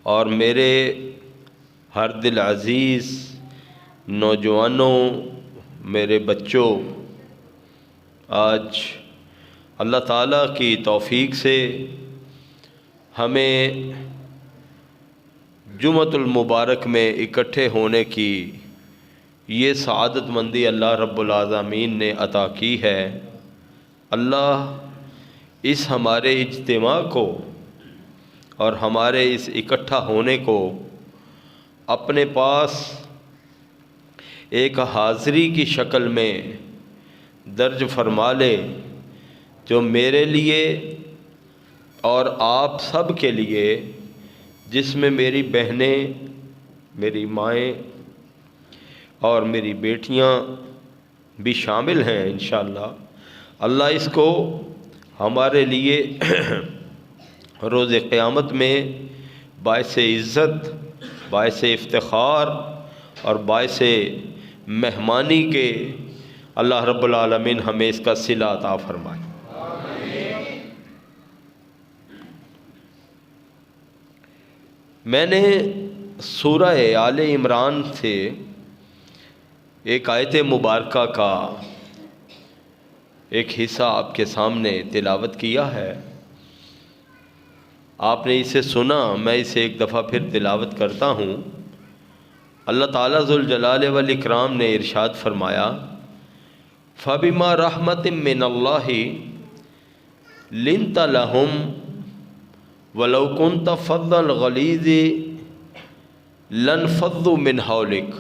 اور میرے ہر دل عزیز نوجوانوں، میرے بچوں، آج اللہ تعالیٰ کی توفیق سے ہمیں جمعۃ المبارک میں اکٹھے ہونے کی یہ سعادت مندی اللہ رب العالمین نے عطا کی ہے۔ اللہ اس ہمارے اجتماع کو اور ہمارے اس اکٹھا ہونے کو اپنے پاس ایک حاضری کی شکل میں درج فرما لے، جو میرے لیے اور آپ سب کے لیے، جس میں میری بہنیں، میری مائیں اور میری بیٹیاں بھی شامل ہیں انشاءاللہ۔ اللہ اس کو ہمارے لیے روز قیامت میں باعث عزت، باعث افتخار اور باعث مہمانی کے اللہ رب العالمین ہمیں اس کا صلہ عطا فرمائے۔ میں نے سورہ آل عمران سے ایک آیت مبارکہ کا ایک حصہ آپ کے سامنے تلاوت کیا ہے۔ آپ نے اسے سنا، میں اسے ایک دفعہ پھر تلاوت کرتا ہوں۔ اللہ تعالیٰ ذوالجلال والاکرام نے ارشاد فرمایا، فَبِمَا رَحْمَةٍ مِّنَ اللَّهِ لِنْتَ لَهُمْ وَلَوْ كُنْتَ فَظًّا غَلِيظَ لَانفَضُّوا مِنْ حَوْلِكَ،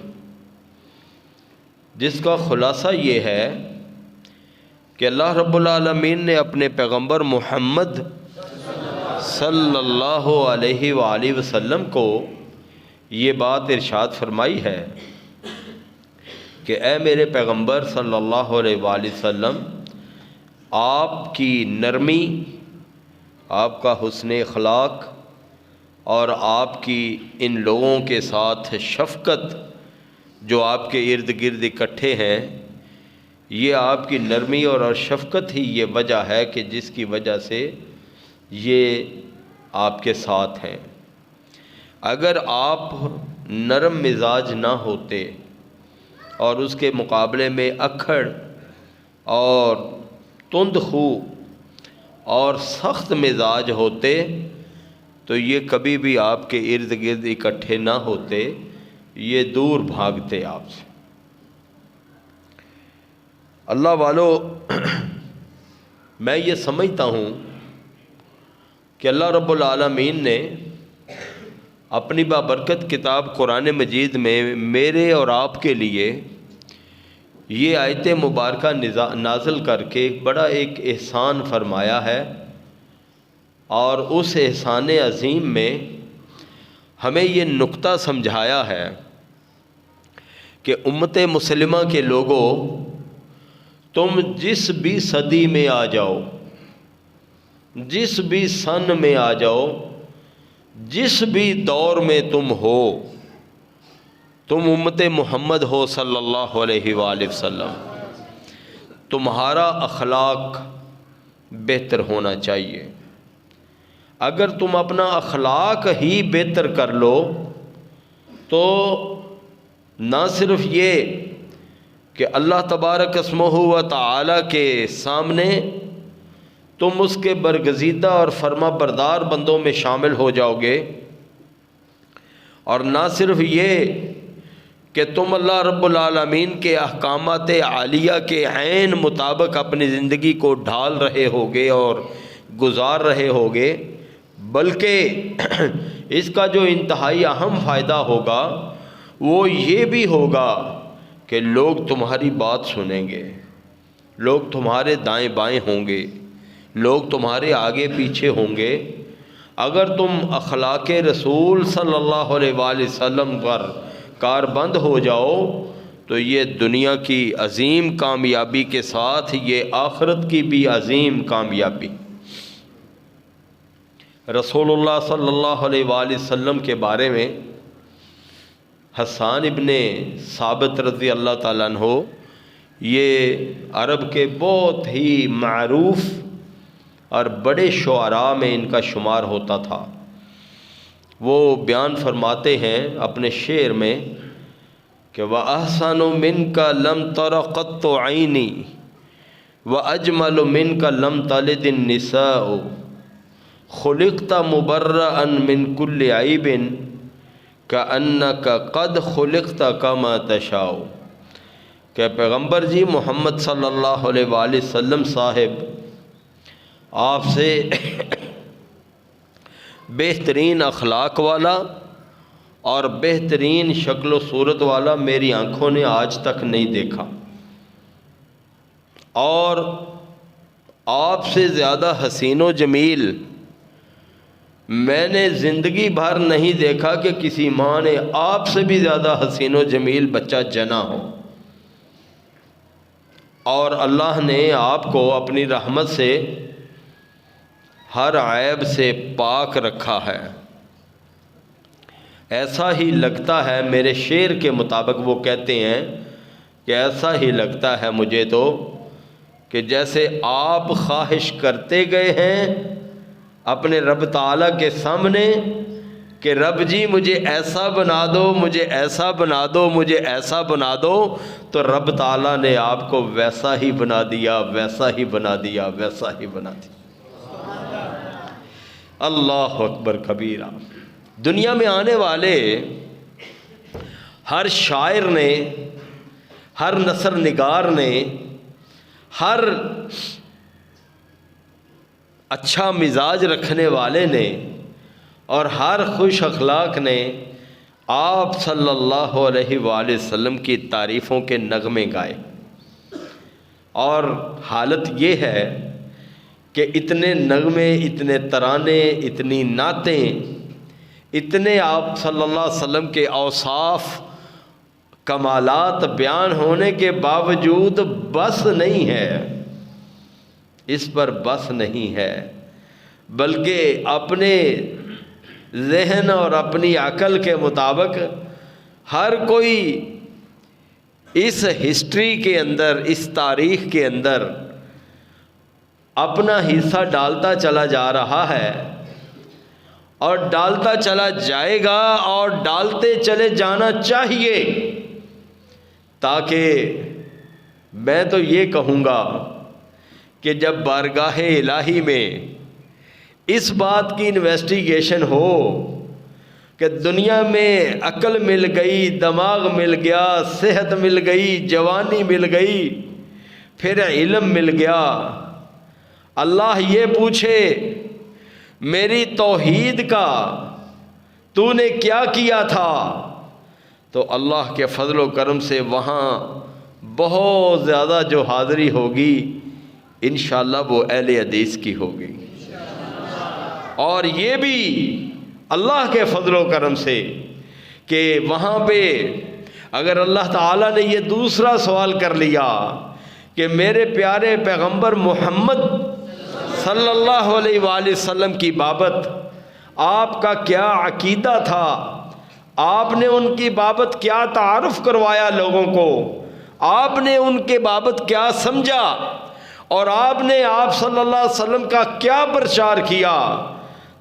جس کا خلاصہ یہ ہے کہ اللہ رب العالمین نے اپنے پیغمبر محمد صلی اللہ علیہ وآلہ وسلم کو یہ بات ارشاد فرمائی ہے کہ اے میرے پیغمبر صلی اللہ علیہ وآلہ وسلم، آپ کی نرمی، آپ کا حسن اخلاق اور آپ کی ان لوگوں کے ساتھ شفقت جو آپ کے ارد گرد اکٹھے ہیں، یہ آپ کی نرمی اور شفقت ہی یہ وجہ ہے کہ جس کی وجہ سے یہ آپ کے ساتھ ہیں۔ اگر آپ نرم مزاج نہ ہوتے اور اس کے مقابلے میں اکھڑ اور تند خو اور سخت مزاج ہوتے تو یہ کبھی بھی آپ کے ارد گرد اکٹھے نہ ہوتے، یہ دور بھاگتے آپ سے۔ اللہ والو، میں یہ سمجھتا ہوں کہ اللہ رب العالمین نے اپنی بابرکت کتاب قرآن مجید میں میرے اور آپ کے لیے یہ آیت مبارکہ نازل کر کے بڑا ایک احسان فرمایا ہے، اور اس احسان عظیم میں ہمیں یہ نقطہ سمجھایا ہے کہ امت مسلمہ کے لوگوں، تم جس بھی صدی میں آ جاؤ، جس بھی سن میں آ جاؤ، جس بھی دور میں تم ہو، تم امت محمد ہو صلی اللہ علیہ وآلہ وسلم، تمہارا اخلاق بہتر ہونا چاہیے۔ اگر تم اپنا اخلاق ہی بہتر کر لو تو نہ صرف یہ کہ اللہ تبارک اسمہ و تعالی کے سامنے تم اس کے برگزیدہ اور فرما بردار بندوں میں شامل ہو جاؤ گے، اور نہ صرف یہ کہ تم اللہ رب العالمین کے احکامات عالیہ کے عین مطابق اپنی زندگی کو ڈھال رہے ہوگے اور گزار رہے ہوگے، بلکہ اس کا جو انتہائی اہم فائدہ ہوگا وہ یہ بھی ہوگا کہ لوگ تمہاری بات سنیں گے، لوگ تمہارے دائیں بائیں ہوں گے، لوگ تمہارے آگے پیچھے ہوں گے۔ اگر تم اخلاق رسول صلی اللہ علیہ وآلہ وسلم پر کاربند ہو جاؤ تو یہ دنیا کی عظیم کامیابی کے ساتھ یہ آخرت کی بھی عظیم کامیابی۔ رسول اللہ صلی اللہ علیہ وآلہ وسلم کے بارے میں حسان ابن ثابت رضی اللہ تعالیٰ عنہ، یہ عرب کے بہت ہی معروف اور بڑے شعراء میں ان کا شمار ہوتا تھا۔ وہ بیان فرماتے ہیں اپنے شعر میں کہ وَأَحْسَنُ مِنْكَ لَمْ تَرَ قَطُّ عَيْنِي وَأَجْمَلُ مِنْكَ لَمْ تَلِدِ النِّسَاءُ خُلِقْتَ مُبَرَّأً مِنْ كُلِّ عَيْبٍ كَأَنَّكَ قَدْ خُلِقْتَ كَمَا تَشَاءُ کہ پیغمبر جی محمد صلی اللہ علیہ وآلہ وسلم صاحب آپ سے بہترین اخلاق والا اور بہترین شکل و صورت والا میری آنکھوں نے آج تک نہیں دیکھا، اور آپ سے زیادہ حسین و جمیل میں نے زندگی بھر نہیں دیکھا کہ کسی ماں نے آپ سے بھی زیادہ حسین و جمیل بچہ جنا ہو، اور اللہ نے آپ کو اپنی رحمت سے ہر عیب سے پاک رکھا ہے۔ ایسا ہی لگتا ہے، میرے شعر کے مطابق وہ کہتے ہیں کہ ایسا ہی لگتا ہے مجھے تو کہ جیسے آپ خواہش کرتے گئے ہیں اپنے رب تعالیٰ کے سامنے کہ رب جی مجھے ایسا بنا دو، مجھے ایسا بنا دو، مجھے ایسا بنا دو، تو رب تعالیٰ نے آپ کو ویسا ہی بنا دیا، ویسا ہی بنا دیا، ویسا ہی بنا دیا۔ اللہ اکبر کبیرہ۔ دنیا میں آنے والے ہر شاعر نے، ہر نثر نگار نے، ہر اچھا مزاج رکھنے والے نے اور ہر خوش اخلاق نے آپ صلی اللہ علیہ وآلہ وسلم کی تعریفوں کے نغمے گائے، اور حالت یہ ہے کہ اتنے نغمے، اتنے ترانے، اتنی نعتیں، اتنے آپ صلی اللہ علیہ وسلم کے اوصاف کمالات بیان ہونے کے باوجود بس نہیں ہے، اس پر بس نہیں ہے، بلکہ اپنے ذہن اور اپنی عقل کے مطابق ہر کوئی اس ہسٹری کے اندر، اس تاریخ کے اندر اپنا حصہ ڈالتا چلا جا رہا ہے، اور ڈالتا چلا جائے گا، اور ڈالتے چلے جانا چاہیے، تاکہ میں تو یہ کہوں گا کہ جب بارگاہ الہی میں اس بات کی انویسٹیگیشن ہو کہ دنیا میں عقل مل گئی، دماغ مل گیا، صحت مل گئی، جوانی مل گئی، پھر علم مل گیا، اللہ یہ پوچھے میری توحید کا تو نے کیا کیا تھا، تو اللہ کے فضل و کرم سے وہاں بہت زیادہ جو حاضری ہوگی انشاءاللہ وہ اہل حدیث کی ہوگی، اور یہ بھی اللہ کے فضل و کرم سے کہ وہاں پہ اگر اللہ تعالیٰ نے یہ دوسرا سوال کر لیا کہ میرے پیارے پیغمبر محمد صلی اللہ علیہ وآلہ وسلم کی بابت آپ کا کیا عقیدہ تھا، آپ نے ان کی بابت کیا تعارف کروایا لوگوں کو، آپ نے ان کے بابت کیا سمجھا، اور آپ نے آپ صلی اللہ علیہ وسلم کا کیا پرچار کیا،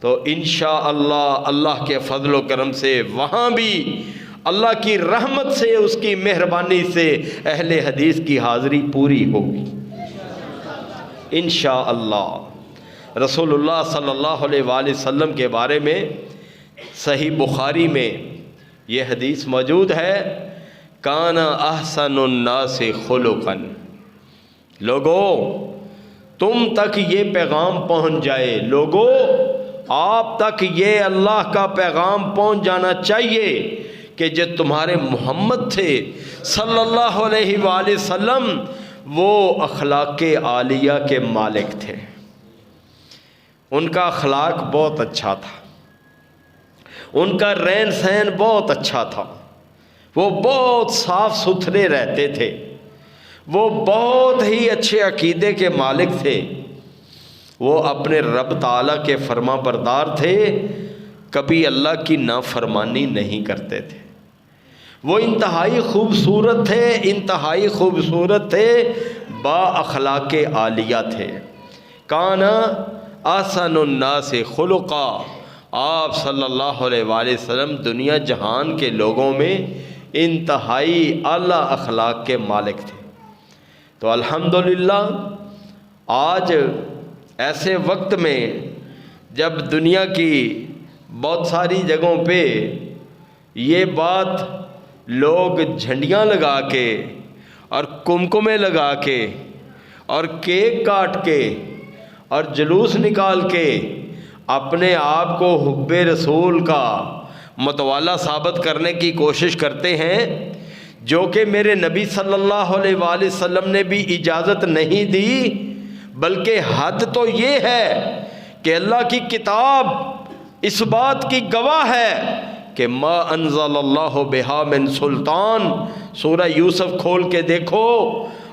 تو انشاءاللہ اللہ کے فضل و کرم سے وہاں بھی اللہ کی رحمت سے، اس کی مہربانی سے اہل حدیث کی حاضری پوری ہوگی انشاءاللہ۔ رسول اللہ صلی اللہ علیہ وآلہ وسلم کے بارے میں صحیح بخاری میں یہ حدیث موجود ہے، کان احسن الناس خلقا۔ لوگو تم تک یہ پیغام پہنچ جائے، لوگو آپ تک یہ اللہ کا پیغام پہنچ جانا چاہیے کہ جو تمہارے محمد تھے صلی اللہ علیہ وآلہ وسلم وہ اخلاق عالیہ کے مالک تھے، ان کا اخلاق بہت اچھا تھا، ان کا رہن سہن بہت اچھا تھا، وہ بہت صاف ستھرے رہتے تھے، وہ بہت ہی اچھے عقیدے کے مالک تھے، وہ اپنے رب تعالیٰ کے فرما بردار تھے، کبھی اللہ کی نافرمانی نہیں کرتے تھے، وہ انتہائی خوبصورت تھے، انتہائی خوبصورت تھے، با اخلاق عالیہ تھے۔ کانا احسن الناس خلقا آپ صلی اللہ علیہ وآلہ وسلم دنیا جہان کے لوگوں میں انتہائی اعلیٰ اخلاق کے مالک تھے۔ تو الحمدللہ آج ایسے وقت میں جب دنیا کی بہت ساری جگہوں پہ یہ بات لوگ جھنڈیاں لگا کے اور کمکمے لگا کے اور کیک کاٹ کے اور جلوس نکال کے اپنے آپ کو حب رسول کا متوالا ثابت کرنے کی کوشش کرتے ہیں، جو کہ میرے نبی صلی اللہ علیہ وآلہ وسلم نے بھی اجازت نہیں دی، بلکہ حد تو یہ ہے کہ اللہ کی کتاب اس بات کی گواہ ہے کہ ما انزل اللہ بہا من سلطان۔ سورہ یوسف کھول کے دیکھو،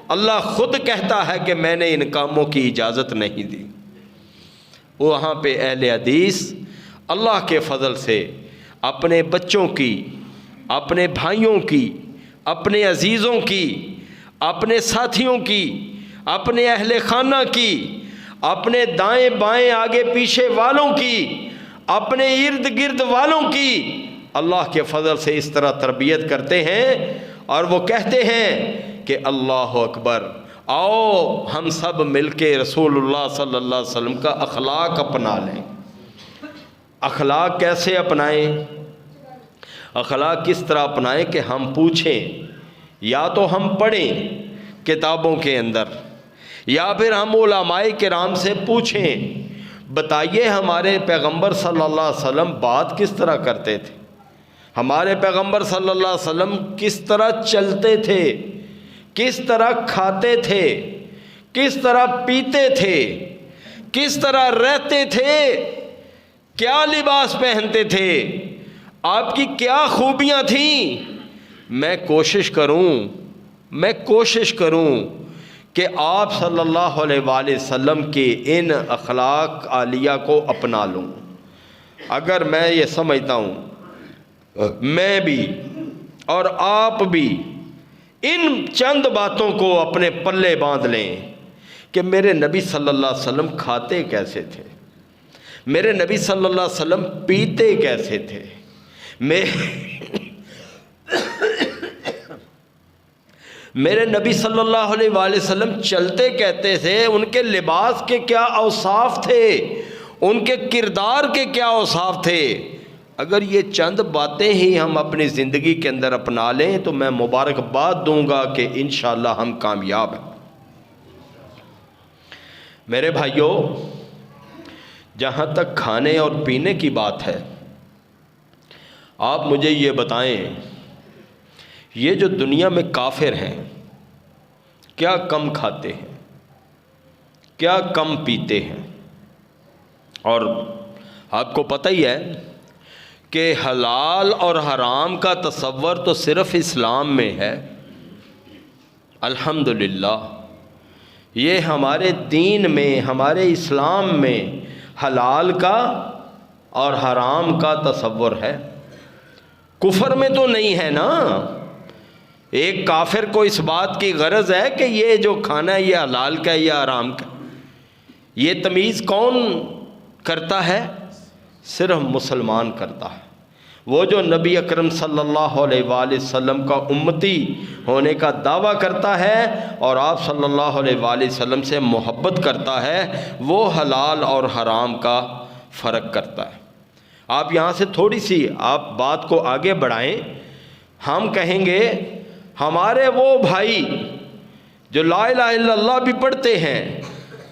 اللہ خود کہتا ہے کہ میں نے ان کاموں کی اجازت نہیں دی۔ وہاں پہ اہل حدیث اللہ کے فضل سے اپنے بچوں کی، اپنے بھائیوں کی، اپنے عزیزوں کی، اپنے ساتھیوں کی، اپنے اہل خانہ کی، اپنے دائیں بائیں آگے پیچھے والوں کی، اپنے ارد گرد والوں کی اللہ کے فضل سے اس طرح تربیت کرتے ہیں، اور وہ کہتے ہیں کہ اللہ اکبر، آؤ ہم سب مل کے رسول اللہ صلی اللہ علیہ وسلم کا اخلاق اپنا لیں۔ اخلاق کیسے اپنائیں؟ اخلاق کس طرح اپنائیں کہ ہم پوچھیں، یا تو ہم پڑھیں کتابوں کے اندر، یا پھر ہم علماء کرام سے پوچھیں، بتائیے ہمارے پیغمبر صلی اللہ علیہ وسلم بات کس طرح کرتے تھے، ہمارے پیغمبر صلی اللہ علیہ وسلم کس طرح چلتے تھے، کس طرح کھاتے تھے، کس طرح پیتے تھے، کس طرح رہتے تھے، کیا لباس پہنتے تھے، آپ کی کیا خوبیاں تھیں۔ میں کوشش کروں کہ آپ صلی اللہ علیہ وآلہ وسلم کے ان اخلاق عالیہ کو اپنا لوں۔ اگر میں یہ سمجھتا ہوں میں بھی اور آپ بھی ان چند باتوں کو اپنے پلے باندھ لیں کہ میرے نبی صلی اللہ علیہ وسلم کھاتے کیسے تھے، میرے نبی صلی اللہ علیہ وسلم پیتے کیسے تھے، میرے نبی صلی اللہ علیہ وآلہ وسلم چلتے کہتے تھے، ان کے لباس کے کیا اوصاف تھے، ان کے کردار کے کیا اوصاف تھے۔ اگر یہ چند باتیں ہی ہم اپنی زندگی کے اندر اپنا لیں تو میں مبارکباد دوں گا کہ انشاءاللہ ہم کامیاب ہیں۔ میرے بھائیوں، جہاں تک کھانے اور پینے کی بات ہے، آپ مجھے یہ بتائیں، یہ جو دنیا میں کافر ہیں کیا کم کھاتے ہیں، کیا کم پیتے ہیں؟ اور آپ کو پتہ ہی ہے کہ حلال اور حرام کا تصور تو صرف اسلام میں ہے۔ الحمدللہ یہ ہمارے دین میں، ہمارے اسلام میں حلال کا اور حرام کا تصور ہے، کفر میں تو نہیں ہے نا۔ ایک کافر کو اس بات کی غرض ہے کہ یہ جو کھانا ہے یہ حلال کا ہے یا حرام کا، یہ تمیز کون کرتا ہے؟ صرف مسلمان کرتا ہے۔ وہ جو نبی اکرم صلی اللہ علیہ وآلہ وسلم کا امتی ہونے کا دعویٰ کرتا ہے اور آپ صلی اللہ علیہ وآلہ وسلم سے محبت کرتا ہے، وہ حلال اور حرام کا فرق کرتا ہے۔ آپ یہاں سے تھوڑی سی آپ بات کو آگے بڑھائیں، ہم کہیں گے ہمارے وہ بھائی جو لا الہ الا اللہ بھی پڑھتے ہیں،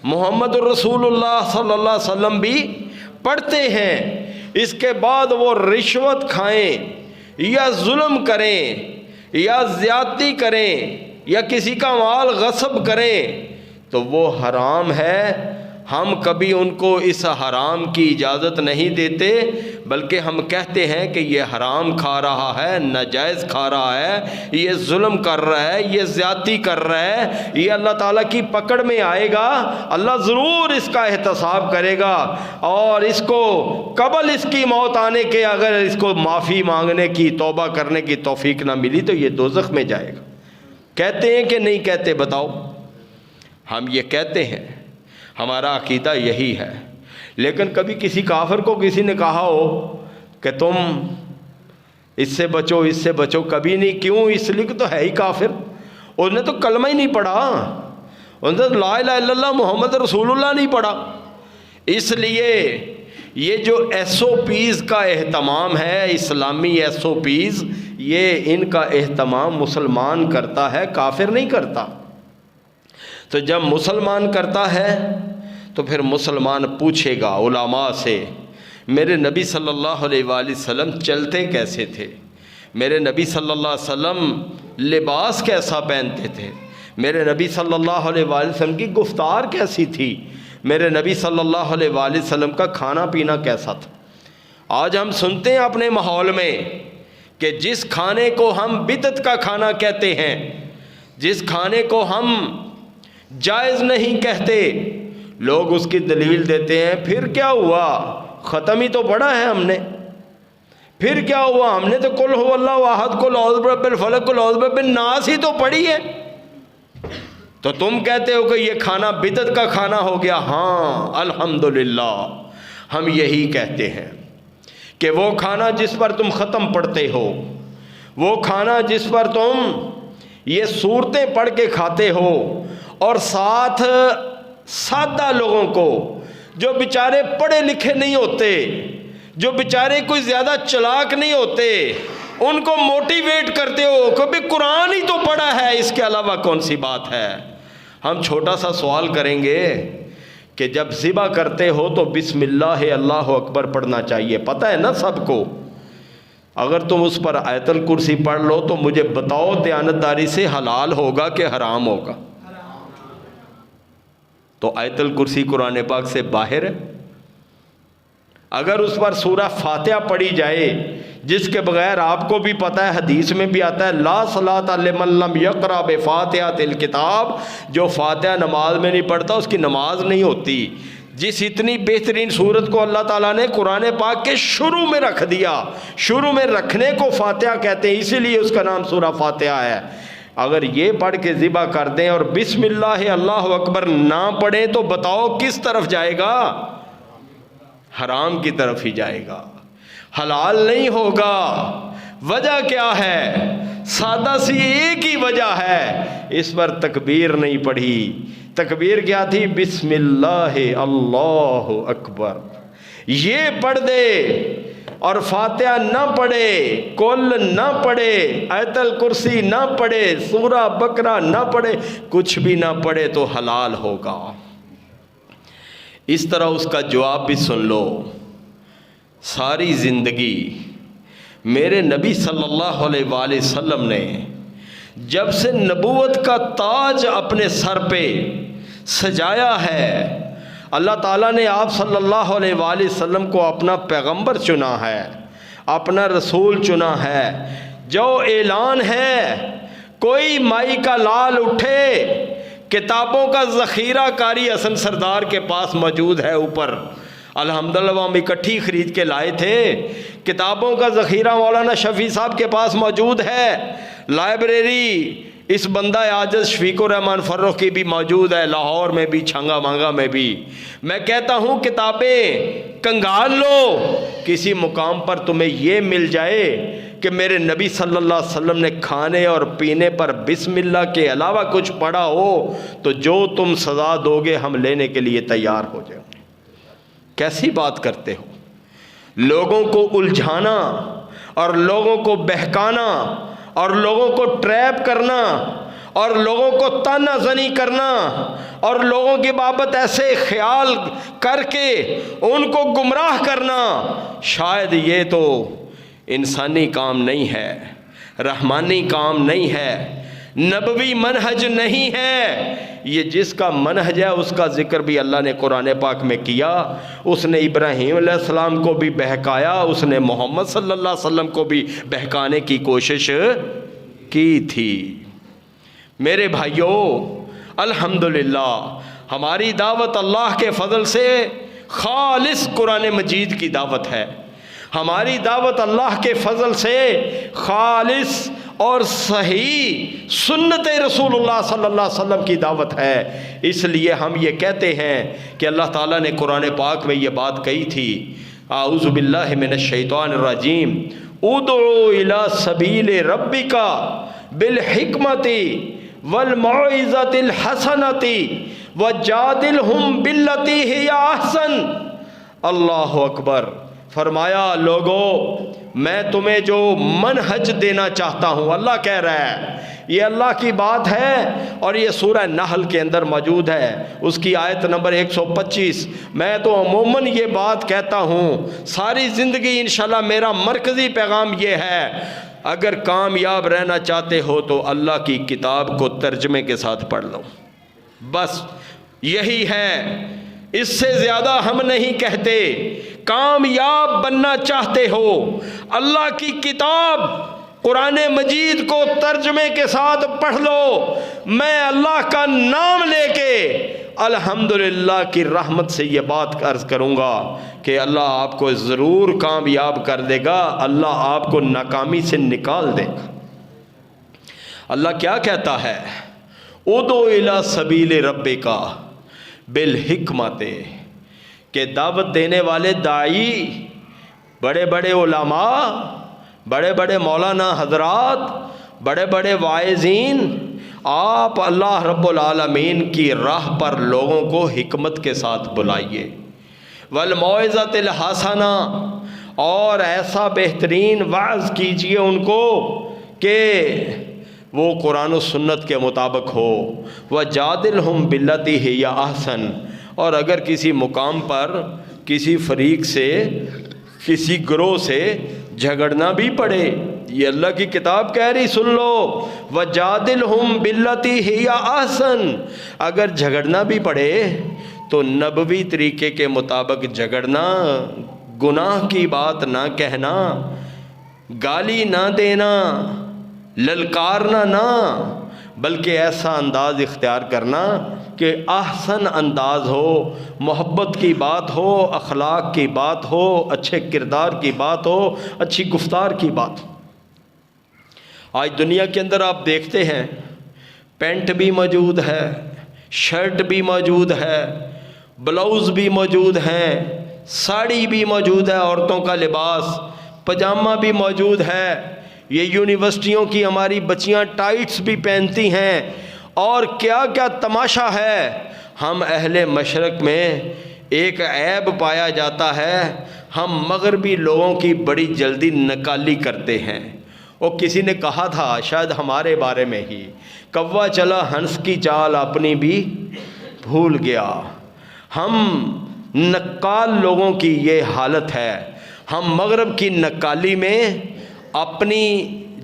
محمد الرسول اللہ صلی اللہ علیہ وسلم بھی پڑھتے ہیں، اس کے بعد وہ رشوت کھائیں یا ظلم کریں یا زیادتی کریں یا کسی کا مال غصب کریں تو وہ حرام ہے۔ ہم کبھی ان کو اس حرام کی اجازت نہیں دیتے، بلکہ ہم کہتے ہیں کہ یہ حرام کھا رہا ہے، ناجائز کھا رہا ہے، یہ ظلم کر رہا ہے، یہ زیادتی کر رہا ہے، یہ اللہ تعالیٰ کی پکڑ میں آئے گا، اللہ ضرور اس کا احتساب کرے گا، اور اس کو قبل اس کی موت آنے کے اگر اس کو معافی مانگنے کی، توبہ کرنے کی توفیق نہ ملی تو یہ دوزخ میں جائے گا۔ کہتے ہیں کہ نہیں کہتے؟ بتاؤ۔ ہم یہ کہتے ہیں، ہمارا عقیدہ یہی ہے، لیکن کبھی کسی کافر کو کسی نے کہا ہو کہ تم اس سے بچو اس سے بچو؟ کبھی نہیں. کیوں؟ اس لیے کہ تو ہے ہی کافر. اس نے تو کلمہ ہی نہیں پڑھا, اس نے لا الہ الا اللہ محمد رسول اللہ نہیں پڑھا. اس لیے یہ جو ایس او پیز کا اہتمام ہے, اسلامی ایس او پیز, یہ ان کا اہتمام مسلمان کرتا ہے, کافر نہیں کرتا. تو جب مسلمان کرتا ہے تو پھر مسلمان پوچھے گا علماء سے, میرے نبی صلی اللہ علیہ وآلہ وسلم چلتے کیسے تھے؟ میرے نبی صلی اللہ علیہ وسلم لباس کیسا پہنتے تھے؟ میرے نبی صلی اللہ علیہ وآلہ وسلم کی گفتار کیسی تھی؟ میرے نبی صلی اللہ علیہ وآلہ وسلم کا کھانا پینا کیسا تھا؟ آج ہم سنتے ہیں اپنے ماحول میں کہ جس کھانے کو ہم بدعت کا کھانا کہتے ہیں, جس کھانے کو ہم جائز نہیں کہتے, لوگ اس کی دلیل دیتے ہیں پھر کیا ہوا, ختم ہی تو پڑھا ہے ہم نے. پھر کیا ہوا, ہم نے تو قل هو اللہ احد, قل اعوذ برب الفلق, قل اعوذ برب الناس ہی تو پڑھی ہے. تو تم کہتے ہو کہ یہ کھانا بدعت کا کھانا ہو گیا. ہاں الحمدللہ ہم یہی کہتے ہیں کہ وہ کھانا جس پر تم ختم پڑھتے ہو, وہ کھانا جس پر تم یہ صورتیں پڑھ کے کھاتے ہو, اور ساتھ سادہ لوگوں کو جو بیچارے پڑھے لکھے نہیں ہوتے, جو بیچارے کوئی زیادہ چلاک نہیں ہوتے, ان کو موٹیویٹ کرتے ہو کہ بھی قرآن ہی تو پڑھا ہے, اس کے علاوہ کون سی بات ہے. ہم چھوٹا سا سوال کریں گے کہ جب ذبح کرتے ہو تو بسم اللہ اللہ اکبر پڑھنا چاہیے, پتہ ہے نا سب کو. اگر تم اس پر آیت الکرسی پڑھ لو تو مجھے بتاؤ دیانتداری سے حلال ہوگا کہ حرام ہوگا؟ تو آیت الکرسی قرآن پاک سے باہر ہے. اگر اس پر سورہ فاتحہ پڑھی جائے, جس کے بغیر آپ کو بھی پتہ ہے حدیث میں بھی آتا ہے لا صلاۃ لمن لم یقرأ بفاتحۃ الکتاب, جو فاتحہ نماز میں نہیں پڑھتا اس کی نماز نہیں ہوتی. جس اتنی بہترین صورت کو اللہ تعالیٰ نے قرآن پاک کے شروع میں رکھ دیا, شروع میں رکھنے کو فاتحہ کہتے ہیں, اسی لیے اس کا نام سورہ فاتحہ ہے. اگر یہ پڑھ کے ذبح کر دیں اور بسم اللہ اللہ اکبر نہ پڑھیں تو بتاؤ کس طرف جائے گا؟ حرام کی طرف ہی جائے گا, حلال نہیں ہوگا. وجہ کیا ہے؟ سادہ سی ایک ہی وجہ ہے, اس پر تکبیر نہیں پڑھی. تکبیر کیا تھی؟ بسم اللہ اللہ اکبر. یہ پڑھ دے اور فاتحہ نہ پڑھے, کل نہ پڑھے, آیت الکرسی نہ پڑھے, سورہ بقرہ نہ پڑھے, کچھ بھی نہ پڑھے تو حلال ہوگا. اس طرح اس کا جواب بھی سن لو. ساری زندگی میرے نبی صلی اللہ علیہ وآلہ وسلم نے جب سے نبوت کا تاج اپنے سر پہ سجایا ہے, اللہ تعالیٰ نے آپ صلی اللہ علیہ وآلہ وسلم کو اپنا پیغمبر چنا ہے, اپنا رسول چنا ہے. جو اعلان ہے, کوئی مائی کا لال اٹھے, کتابوں کا ذخیرہ کاری حسن سردار کے پاس موجود ہے اوپر, الحمدللہ وہ ہم اکٹھی خرید کے لائے تھے. کتابوں کا ذخیرہ مولانا شفیع صاحب کے پاس موجود ہے. لائبریری اس بندہ عاجز شفیق الرحمان فرخ کی بھی موجود ہے, لاہور میں بھی, چھنگا مانگا میں بھی. میں کہتا ہوں کتابیں کنگال لو, کسی مقام پر تمہیں یہ مل جائے کہ میرے نبی صلی اللہ علیہ وسلم نے کھانے اور پینے پر بسم اللہ کے علاوہ کچھ پڑھا ہو تو جو تم سزا دو گے ہم لینے کے لیے تیار ہو جائیں. کیسی بات کرتے ہو؟ لوگوں کو الجھانا اور لوگوں کو بہکانا اور لوگوں کو ٹریپ کرنا اور لوگوں کو طعنہ زنی کرنا اور لوگوں کی بابت ایسے خیال کر کے ان کو گمراہ کرنا, شاید یہ تو انسانی کام نہیں ہے, رحمانی کام نہیں ہے, نبوی منہج نہیں ہے. یہ جس کا منہج ہے اس کا ذکر بھی اللہ نے قرآن پاک میں کیا. اس نے ابراہیم علیہ السلام کو بھی بہکایا, اس نے محمد صلی اللہ علیہ وسلم کو بھی بہکانے کی کوشش کی تھی. میرے بھائیوں, الحمدللہ ہماری دعوت اللہ کے فضل سے خالص قرآن مجید کی دعوت ہے. ہماری دعوت اللہ کے فضل سے خالص اور صحیح سنت رسول اللہ صلی اللہ علیہ وسلم کی دعوت ہے۔ اس لیے ہم یہ کہتے ہیں کہ اللہ تعالیٰ نے قرآن پاک میں یہ بات کہی تھی، اعوذ باللہ من الشیطان الرجیم، ادعو الی سبیل ربک بالحکمت والموعظۃ الحسنۃ وجادلہم باللتی ہی احسن۔ اللہ اکبر۔ فرمایا لوگو میں تمہیں جو منہج دینا چاہتا ہوں، اللہ کہہ رہا ہے، یہ اللہ کی بات ہے اور یہ سورہ نحل کے اندر موجود ہے، اس کی آیت نمبر 125۔ میں تو عموماً یہ بات کہتا ہوں، ساری زندگی انشاءاللہ میرا مرکزی پیغام یہ ہے، اگر کامیاب رہنا چاہتے ہو تو اللہ کی کتاب کو ترجمے کے ساتھ پڑھ لو، بس یہی ہے، اس سے زیادہ ہم نہیں کہتے۔ کامیاب بننا چاہتے ہو، اللہ کی کتاب قرآن مجید کو ترجمے کے ساتھ پڑھ لو۔ میں اللہ کا نام لے کے الحمدللہ کی رحمت سے یہ بات عرض کروں گا کہ اللہ آپ کو ضرور کامیاب کر دے گا، اللہ آپ کو ناکامی سے نکال دے گا۔ اللہ کیا کہتا ہے؟ ادعو الی سبیل ربک بالحکمت، کہ دعوت دینے والے داعی، بڑے بڑے علماء، بڑے بڑے مولانا حضرات، بڑے بڑے واعظین، آپ اللہ رب العالمین کی راہ پر لوگوں کو حکمت کے ساتھ بلائیے، والموعظۃ الحسنہ، اور ایسا بہترین وعظ کیجئے ان کو کہ وہ قرآن و سنت کے مطابق ہو۔ وجادلہم باللتی ہی احسن، اور اگر کسی مقام پر کسی فریق سے، کسی گروہ سے جھگڑنا بھی پڑے، یہ اللہ کی کتاب کہہ رہی، سن لو، وجادلہم باللتی ہی احسن، اگر جھگڑنا بھی پڑے تو نبوی طریقے کے مطابق جھگڑنا، گناہ کی بات نہ کہنا، گالی نہ دینا، للکارنا نہ، بلکہ ایسا انداز اختیار کرنا کہ احسن انداز ہو، محبت کی بات ہو، اخلاق کی بات ہو، اچھے کردار کی بات ہو، اچھی گفتار کی بات ہو۔ آج دنیا کے اندر آپ دیکھتے ہیں پینٹ بھی موجود ہے، شرٹ بھی موجود ہے، بلاؤز بھی موجود ہیں، ساڑی بھی موجود ہے، عورتوں کا لباس پجامہ بھی موجود ہے، یہ یونیورسٹیوں کی ہماری بچیاں ٹائٹس بھی پہنتی ہیں، اور کیا کیا تماشا ہے۔ ہم اہل مشرق میں ایک عیب پایا جاتا ہے، ہم مغربی لوگوں کی بڑی جلدی نکالی کرتے ہیں۔ وہ کسی نے کہا تھا شاید ہمارے بارے میں ہی، کوا چلا ہنس کی چال اپنی بھی بھول گیا۔ ہم نکال لوگوں کی یہ حالت ہے، ہم مغرب کی نکالی میں اپنی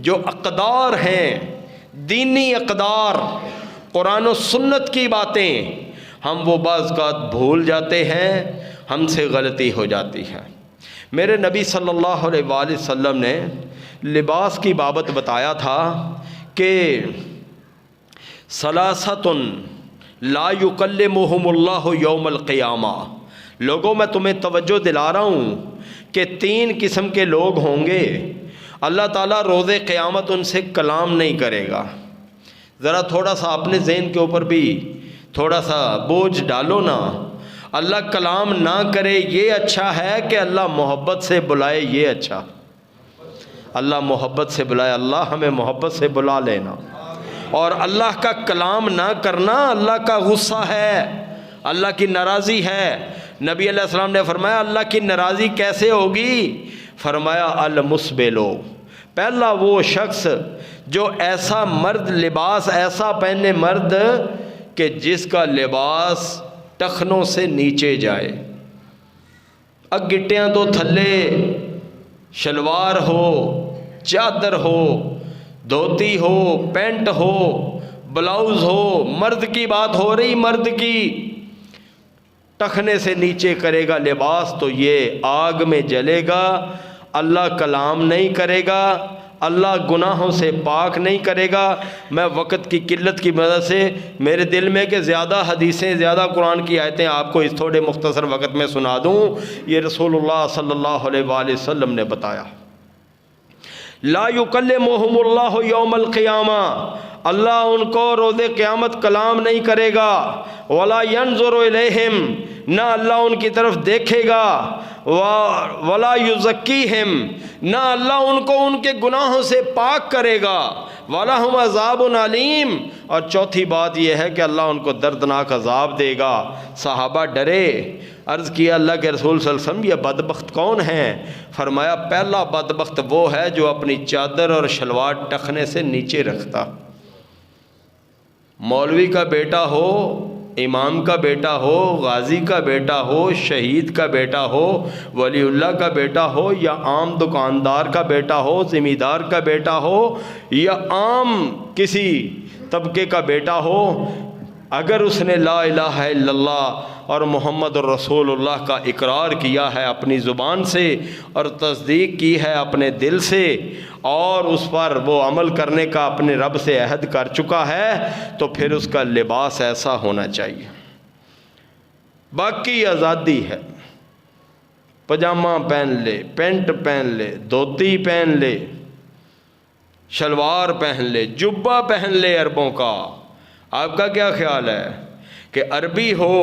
جو اقدار ہیں، دینی اقدار، قرآن و سنت کی باتیں، ہم وہ بعض اوقات بھول جاتے ہیں، ہم سے غلطی ہو جاتی ہے۔ میرے نبی صلی اللہ علیہ وآلہ وسلم نے لباس کی بابت بتایا تھا کہ ثلاثۃ لا یکلمہم اللہ یوم القیامہ، لوگوں میں تمہیں توجہ دلا رہا ہوں کہ 3 قسم کے لوگ ہوں گے، اللہ تعالیٰ روز قیامت ان سے کلام نہیں کرے گا۔ ذرا تھوڑا سا اپنے ذہن کے اوپر بھی تھوڑا سا بوجھ ڈالو نا، اللہ کلام نہ کرے یہ اچھا ہے کہ اللہ محبت سے بلائے یہ اچھا؟ اللہ محبت سے بلائے، اللہ ہمیں محبت سے بلا لینا، اور اللہ کا کلام نہ کرنا اللہ کا غصہ ہے، اللہ کی ناراضی ہے۔ نبی علیہ السلام نے فرمایا اللہ کی ناراضی کیسے ہوگی؟ فرمایا المسبلو، پہلا وہ شخص جو ایسا مرد، لباس ایسا پہنے مرد کہ جس کا لباس ٹخنوں سے نیچے جائے، گٹیاں تو تھلے، شلوار ہو، چادر ہو، دھوتی ہو، پینٹ ہو، بلاؤز ہو، مرد کی بات ہو رہی، مرد کی، ٹخنے سے نیچے کرے گا لباس تو یہ آگ میں جلے گا، اللہ کلام نہیں کرے گا، اللہ گناہوں سے پاک نہیں کرے گا۔ میں وقت کی قلت کی وجہ سے میرے دل میں کہ زیادہ حدیثیں، زیادہ قرآن کی آیتیں آپ کو اس تھوڑے مختصر وقت میں سنا دوں، یہ رسول اللہ صلی اللہ علیہ وآلہ وسلم نے بتایا۔ لا یکلمہم اللہ یوم القیامہ، اللہ ان کو روز قیامت کلام نہیں کرے گا، ولا ینظر الیہم، نہ اللہ ان کی طرف دیکھے گا، ولا یزکیہم، نہ اللہ ان کو ان کے گناہوں سے پاک کرے گا، وَلَهُمْ عَذَابٌ عَلِيمٌ، اور چوتھی بات یہ ہے کہ اللہ ان کو دردناک عذاب دے گا۔ صحابہ ڈرے، عرض کیا اللہ کے رسول صلی اللہ علیہ وسلم یہ بدبخت کون ہیں؟ فرمایا پہلا بدبخت وہ ہے جو اپنی چادر اور شلوار ٹخنے سے نیچے رکھتا۔ مولوی کا بیٹا ہو، امام کا بیٹا ہو، غازی کا بیٹا ہو، شہید کا بیٹا ہو، ولی اللہ کا بیٹا ہو، یا عام دکاندار کا بیٹا ہو، زمیندار کا بیٹا ہو، یا عام کسی طبقے کا بیٹا ہو، اگر اس نے لا الہ الا اللہ اور محمد الرسول اللہ کا اقرار کیا ہے اپنی زبان سے اور تصدیق کی ہے اپنے دل سے، اور اس پر وہ عمل کرنے کا اپنے رب سے عہد کر چکا ہے، تو پھر اس کا لباس ایسا ہونا چاہیے۔ باقی آزادی ہے، پجامہ پہن لے، پینٹ پہن لے، دھوتی پہن لے، شلوار پہن لے، جبہ پہن لے عربوں کا۔ آپ کا کیا خیال ہے کہ عربی ہو،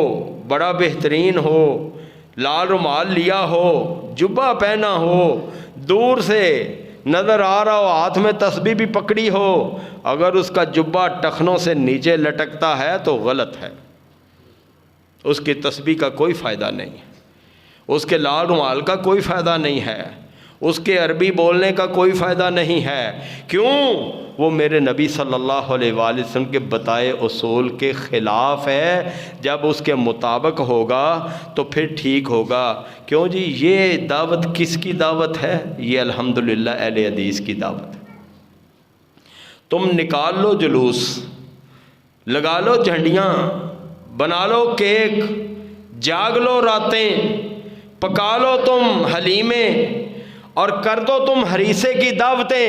بڑا بہترین ہو، لال رومال لیا ہو، جبہ پہنا ہو، دور سے نظر آ رہا ہو، ہاتھ میں تسبیح بھی پکڑی ہو، اگر اس کا جبہ ٹخنوں سے نیچے لٹکتا ہے تو غلط ہے، اس کی تسبیح کا کوئی فائدہ نہیں، اس کے لال رومال کا کوئی فائدہ نہیں ہے، اس کے عربی بولنے کا کوئی فائدہ نہیں ہے۔ کیوں؟ وہ میرے نبی صلی اللہ علیہ وآلہ وسلم کے بتائے اصول کے خلاف ہے۔ جب اس کے مطابق ہوگا تو پھر ٹھیک ہوگا۔ کیوں جی؟ یہ دعوت کس کی دعوت ہے؟ یہ الحمدللہ اہل حدیث کی دعوت ہے۔ تم نکال لو جلوس، لگا لو جھنڈیاں، بنا لو کیک، جاگ لو راتیں، پکا لو تم حلیمیں، اور کر دو تم ہریسے کی دعوتیں،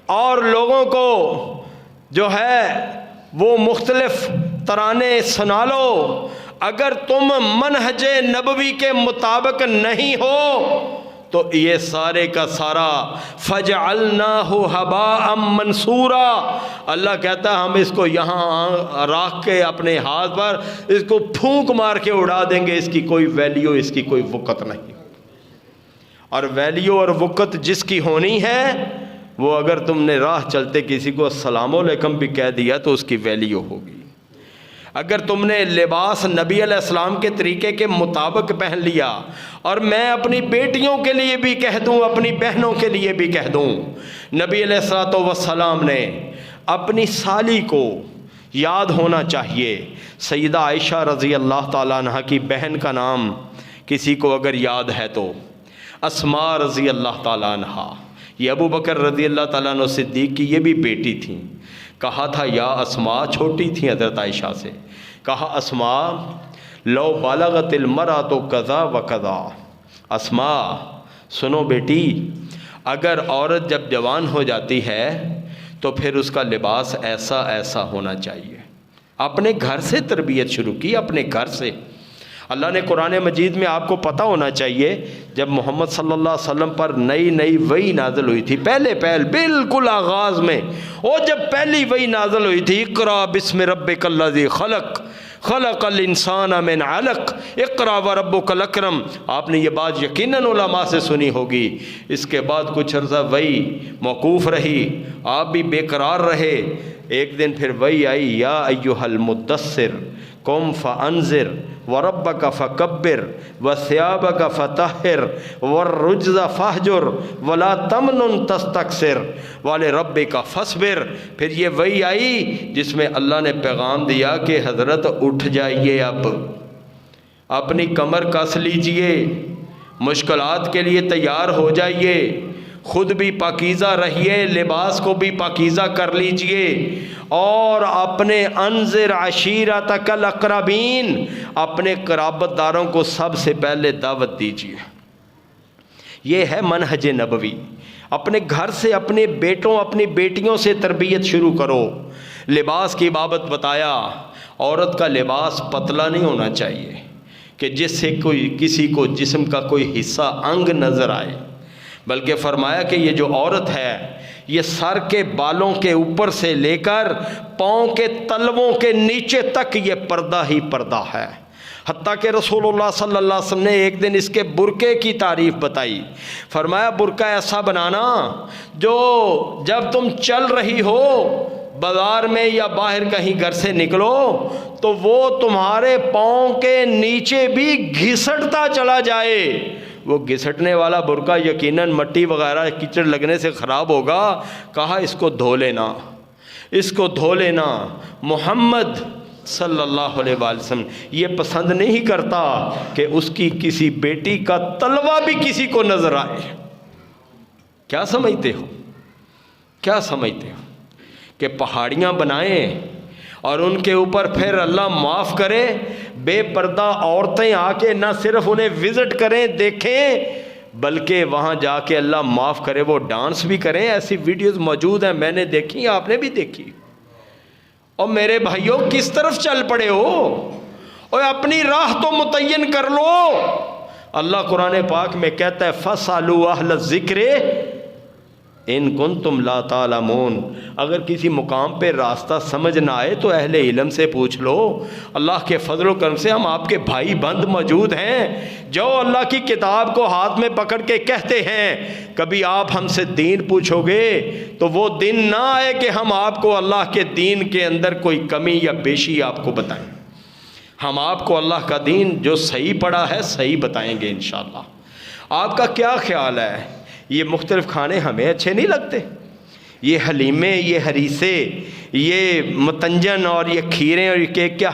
اور لوگوں کو جو ہے وہ مختلف ترانے سنا لو۔ اگر تم منہج نبوی کے مطابق نہیں ہو تو یہ سارے کا سارا فَجْعَلْنَاهُ هَبَاءً مَنْثُورًا، اللہ کہتا ہے ہم اس کو یہاں راکھ کے اپنے ہاتھ پر اس کو پھونک مار کے اڑا دیں گے، اس کی کوئی ویلیو، اس کی کوئی وقت نہیں۔ اور ویلیو اور وقت جس کی ہونی ہے وہ اگر تم نے راہ چلتے کسی کو السلام علیکم بھی کہہ دیا تو اس کی ویلیو ہوگی۔ اگر تم نے لباس نبی علیہ السلام کے طریقے کے مطابق پہن لیا، اور میں اپنی بیٹیوں کے لیے بھی کہہ دوں، اپنی بہنوں کے لیے بھی کہہ دوں، نبی علیہ السلام نے اپنی سالی کو یاد ہونا چاہیے۔ سیدہ عائشہ رضی اللہ تعالیٰ عنہ کی بہن کا نام کسی کو اگر یاد ہے تو اسماء رضی اللہ تعالیٰ عنہ، یہ ابو بکر رضی اللہ تعالیٰ عنہ صدیق کی یہ بھی بیٹی تھیں۔ کہا تھا یا اسماء، چھوٹی تھیں حضرت عائشہ سے، کہا اسماء لو بالغت المرأۃ کذا و کذا، اسماء سنو بیٹی، اگر عورت جب جوان ہو جاتی ہے تو پھر اس کا لباس ایسا ایسا ہونا چاہیے۔ اپنے گھر سے تربیت شروع کی، اپنے گھر سے۔ اللہ نے قرآن مجید میں آپ کو پتہ ہونا چاہیے جب محمد صلی اللہ علیہ وسلم پر نئی وحی نازل ہوئی تھی، پہلے بالکل آغاز میں، اور جب پہلی وحی نازل ہوئی تھی، اقرا بسم ربک الذی خلق خلق الانسان من علق اقرا وربک الاکرم، آپ نے یہ بات یقیناً علماء سے سنی ہوگی۔ اس کے بعد کچھ عرصہ وحی موقوف رہی، آپ بھی بے قرار رہے۔ ایک دن پھر وحی آئی، یا ایھا المدثر قم فانذر وربک فکبر وثیابک فطہر والرجز فاہجر ولا تمنن تستکثر ولربک فاصبر۔ پھر یہ وحی آئی جس میں اللہ نے پیغام دیا کہ حضرت اٹھ جائیے، اب اپنی کمر کس لیجئے، مشکلات کے لیے تیار ہو جائیے، خود بھی پاکیزہ رہیے، لباس کو بھی پاکیزہ کر لیجئے، اور اپنے انذر عشیرتک الاقربین، اپنے قرابت داروں کو سب سے پہلے دعوت دیجئے۔ یہ ہے منہج نبوی۔ اپنے گھر سے، اپنے بیٹوں، اپنی بیٹیوں سے تربیت شروع کرو۔ لباس کی بابت بتایا، عورت کا لباس پتلا نہیں ہونا چاہیے کہ جس سے کسی کو جسم کا کوئی حصہ انگ نظر آئے۔ بلکہ فرمایا کہ یہ جو عورت ہے یہ سر کے بالوں کے اوپر سے لے کر پاؤں کے تلووں کے نیچے تک یہ پردہ ہی پردہ ہے۔ حتیٰ کہ رسول اللہ صلی اللہ علیہ وسلم نے ایک دن اس کے برقعے کی تعریف بتائی، فرمایا برقع ایسا بنانا جو جب تم چل رہی ہو بازار میں یا باہر کہیں گھر سے نکلو تو وہ تمہارے پاؤں کے نیچے بھی گھسٹتا چلا جائے۔ وہ گھسٹنے والا برقع یقیناً مٹی وغیرہ کیچڑ لگنے سے خراب ہوگا، کہا اس کو دھو لینا، اس کو دھو لینا۔ محمد صلی اللہ علیہ وسلم یہ پسند نہیں کرتا کہ اس کی کسی بیٹی کا تلوا بھی کسی کو نظر آئے۔ کیا سمجھتے ہو، کیا سمجھتے ہو کہ پہاڑیاں بنائیں اور ان کے اوپر پھر اللہ معاف کرے بے پردہ عورتیں آ کے نہ صرف انہیں وزٹ کریں دیکھیں بلکہ وہاں جا کے اللہ معاف کرے وہ ڈانس بھی کریں؟ ایسی ویڈیوز موجود ہیں، میں نے دیکھی، آپ نے بھی دیکھی۔ اور میرے بھائیوں کس طرف چل پڑے ہو؟ اور اپنی راہ تو متعین کر لو۔ اللہ قرآن پاک میں کہتا ہے فَاسْأَلُوا أَهْلَ الذِّكْرِ ان کنتم لا تعلمون، اگر کسی مقام پہ راستہ سمجھ نہ آئے تو اہل علم سے پوچھ لو۔ اللہ کے فضل و کرم سے ہم آپ کے بھائی بند موجود ہیں جو اللہ کی کتاب کو ہاتھ میں پکڑ کے کہتے ہیں کبھی آپ ہم سے دین پوچھو گے تو وہ دن نہ آئے کہ ہم آپ کو اللہ کے دین کے اندر کوئی کمی یا بیشی آپ کو بتائیں۔ ہم آپ کو اللہ کا دین جو صحیح پڑا ہے صحیح بتائیں گے انشاءاللہ۔ آپ کا کیا خیال ہے؟ یہ مختلف کھانے ہمیں اچھے نہیں لگتے؟ یہ حلیمے، یہ ہریسے، یہ متنجن اور یہ کھیریں اور یہ کیک کیا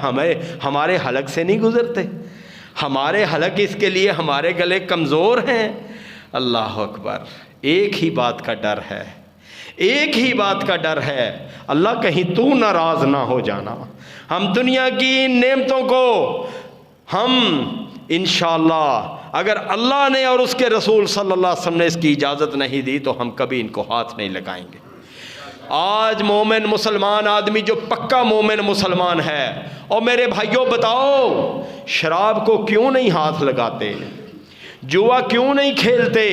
ہمارے حلق سے نہیں گزرتے؟ ہمارے حلق اس کے لیے ہمارے گلے کمزور ہیں؟ اللہ اکبر۔ ایک ہی بات کا ڈر ہے، ایک ہی بات کا ڈر ہے، اللہ کہیں تو ناراض نہ ہو جانا۔ ہم دنیا کی ان نعمتوں کو ہم انشاءاللہ اگر اللہ نے اور اس کے رسول صلی اللہ علیہ وسلم نے اس کی اجازت نہیں دی تو ہم کبھی ان کو ہاتھ نہیں لگائیں گے۔ آج مومن مسلمان آدمی جو پکا مومن مسلمان ہے، اور میرے بھائیوں بتاؤ شراب کو کیوں نہیں ہاتھ لگاتے؟ جوا کیوں نہیں کھیلتے؟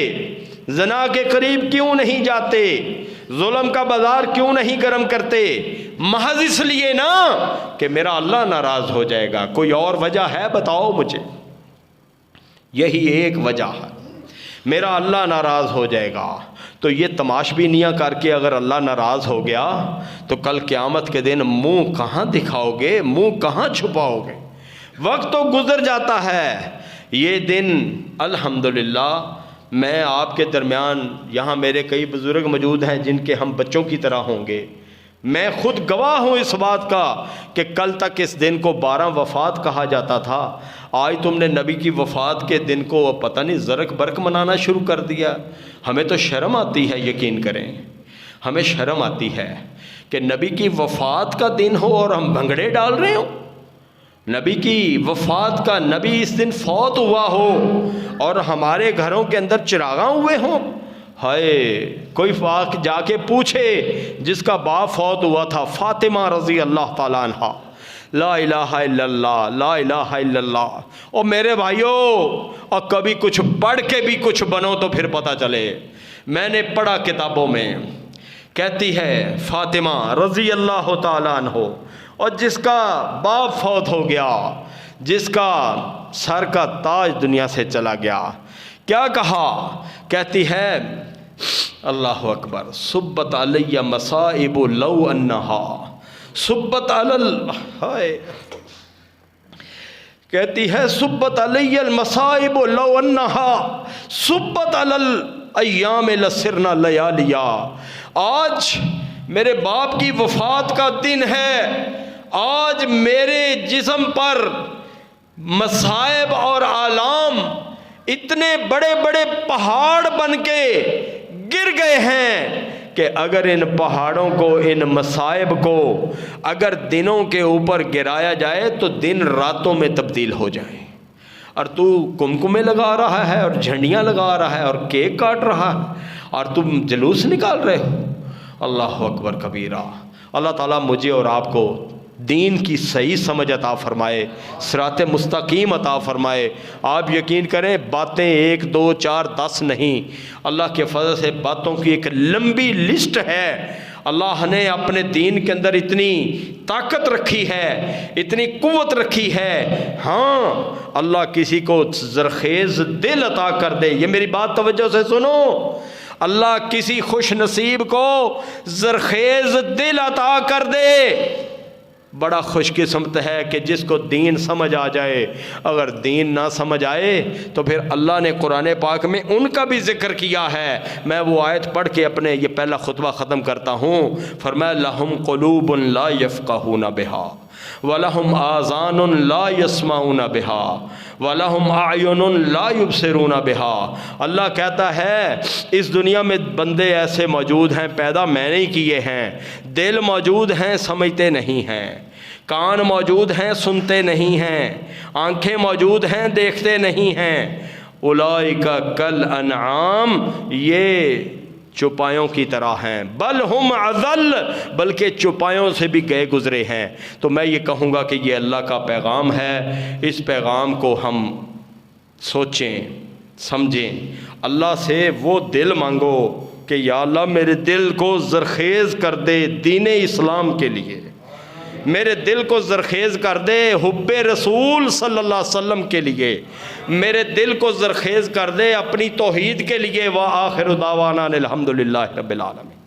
زنا کے قریب کیوں نہیں جاتے؟ ظلم کا بازار کیوں نہیں گرم کرتے؟ محض اس لیے نا کہ میرا اللہ ناراض ہو جائے گا۔ کوئی اور وجہ ہے؟ بتاؤ مجھے۔ یہی ایک وجہ ہے، میرا اللہ ناراض ہو جائے گا۔ تو یہ تماشبینیاں کر کے اگر اللہ ناراض ہو گیا تو کل قیامت کے دن منہ کہاں دکھاؤ گے، منہ کہاں چھپاؤ گے؟ وقت تو گزر جاتا ہے۔ یہ دن الحمدللہ میں آپ کے درمیان، یہاں میرے کئی بزرگ موجود ہیں جن کے ہم بچوں کی طرح ہوں گے، میں خود گواہ ہوں اس بات کا کہ کل تک اس دن کو 12 وفات کہا جاتا تھا۔ آج تم نے نبی کی وفات کے دن کو پتہ نہیں زرق برق منانا شروع کر دیا۔ ہمیں تو شرم آتی ہے، یقین کریں ہمیں شرم آتی ہے کہ نبی کی وفات کا دن ہو اور ہم بھنگڑے ڈال رہے ہوں۔ نبی کی وفات کا، نبی اس دن فوت ہوا ہو اور ہمارے گھروں کے اندر چراغاں ہوئے ہوں۔ ہائے، کوئی جا کے پوچھے جس کا باپ فوت ہوا تھا، فاطمہ رضی اللہ تعالیٰ عنہ، لا الہ الا اللہ، لا الہ الا اللہ۔ اور میرے بھائیوں، اور کبھی کچھ پڑھ کے بھی کچھ بنو تو پھر پتہ چلے۔ میں نے پڑھا کتابوں میں، کہتی ہے فاطمہ رضی اللہ تعالیٰ عنہ، اور جس کا باپ فوت ہو گیا، جس کا سر کا تاج دنیا سے چلا گیا، کیا کہا؟ کہتی ہے اللہ اکبر، سبت علی مصائب لو انہا سبت علی، کہتی ہے سبت علی المصائب لو انہا سبت علی الایام لسرنا لیالیا۔ آج میرے باپ کی وفات کا دن ہے، آج میرے جسم پر مصائب اور آلام اتنے بڑے بڑے پہاڑ بن کے گر گئے ہیں کہ اگر ان پہاڑوں کو، ان مصائب کو اگر دنوں کے اوپر گرایا جائے تو دن راتوں میں تبدیل ہو جائیں۔ اور تو کمکمے لگا رہا ہے اور جھنڈیاں لگا رہا ہے اور کیک کاٹ رہا ہے اور تم جلوس نکال رہے ہو۔ اللہ اکبر کبیرہ۔ اللہ تعالیٰ مجھے اور آپ کو دین کی صحیح سمجھ عطا فرمائے، صراط مستقیم عطا فرمائے۔ آپ یقین کریں باتیں 1 2 4 10 نہیں، اللہ کے فضل سے باتوں کی ایک لمبی لسٹ ہے۔ اللہ نے اپنے دین کے اندر اتنی طاقت رکھی ہے، اتنی قوت رکھی ہے۔ ہاں اللہ کسی کو زرخیز دل عطا کر دے، یہ میری بات توجہ سے سنو، اللہ کسی خوش نصیب کو زرخیز دل عطا کر دے، بڑا خوش قسمت ہے کہ جس کو دین سمجھ آ جائے۔ اگر دین نہ سمجھ آئے تو پھر اللہ نے قرآن پاک میں ان کا بھی ذکر کیا ہے۔ میں وہ آیت پڑھ کے اپنے یہ پہلا خطبہ ختم کرتا ہوں۔ فرمایا لہم قلوب لا یفقہون بہا وَلَهُمْ آذَانٌ لَا يَسْمَعُونَ بِهَا وَلَهُمْ أَعْيُنٌ لَا يُبْصِرُونَ بِهَا۔ اللہ کہتا ہے اس دنیا میں بندے ایسے موجود ہیں پیدا میں نے کیے ہیں، دل موجود ہیں سمجھتے نہیں ہیں، کان موجود ہیں سنتے نہیں ہیں، آنکھیں موجود ہیں دیکھتے نہیں ہیں۔ اولئک کالانعام، یہ چوپایوں کی طرح ہیں، بل ہم اضل، بلکہ چوپایوں سے بھی گئے گزرے ہیں۔ تو میں یہ کہوں گا کہ یہ اللہ کا پیغام ہے، اس پیغام کو ہم سوچیں سمجھیں، اللہ سے وہ دل مانگو کہ یا اللہ میرے دل کو زرخیز کر دے دین اسلام کے لیے، میرے دل کو زرخیز کر دے حب رسول صلی اللہ علیہ وسلم کے لیے، میرے دل کو زرخیز کر دے اپنی توحید کے لیے۔ وآخر دعوانا الحمدللہ رب العالمین۔